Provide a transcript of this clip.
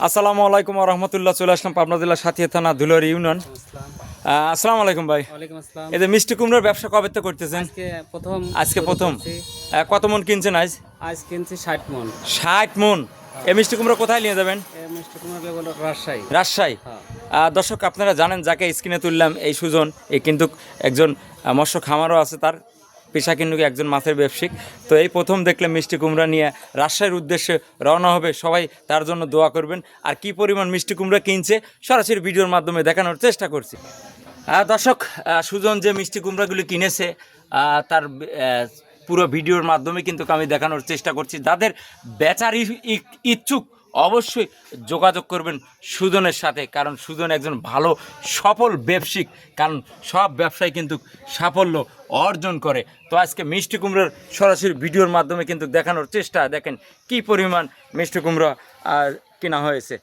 আসসালামু আলাইকুম রহমতুল্লাহ। চলে আসলাম পাবনা জেলার সাথিয়া থানা ধুলারি ইউনিয়ন। আসসালামু আলাইকুম ভাই। ওয়ালাইকুম আসসালাম। এই যে মিষ্টি কুমড়োর ব্যবসা কবে তো করতেছেন? প্রথম আজকে শুরু প্রথম। করছি। কত মন কিনছেন আজ? আজ কিনছি 60 মন। 60 মন। এই মিষ্টি কুমড়ো কোথায় নিয়ে যাবেন? মিষ্টি কুমড়া লেবুল রাজশাহী। রাজশাহী। হ্যাঁ। দর্শক আপনারা জানেন যাকে স্ক্রিনে তুললাম এই সুজন, এই কিন্তু একজন মৎস্য খামারও আছে, তার পেশা কিন্তু একজন মাছের ব্যবসায়িক। তো এই প্রথম দেখলে মিষ্টি কুমড়া নিয়ে রাজশাহীর উদ্দেশ্যে রওনা হবে, সবাই তার জন্য দোয়া করবেন। আর কি পরিমাণ মিষ্টি কুমড়া কিনছে সরাসরি ভিডিওর মাধ্যমে দেখানোর চেষ্টা করছি। দর্শক, সুজন যে মিষ্টি কুমড়াগুলি কিনেছে তার পুরো ভিডিওর মাধ্যমে কিন্তু আমি দেখানোর চেষ্টা করছি। যাদের বেচার ইচ্ছুক অবশ্যই যোগাযোগ করবেন সুজনের সাথে, কারণ সুজন একজন ভালো সফল ব্যবসায়িক, কারণ সব ব্যবসায় কিন্তু সাফল্য অর্জন করে। তো আজকে মিষ্টি কুমড়োর সরাসরি ভিডিওর মাধ্যমে কিন্তু দেখানোর চেষ্টা, দেখেন কি পরিমাণ মিষ্টি কুমড়া কেনা হয়েছে।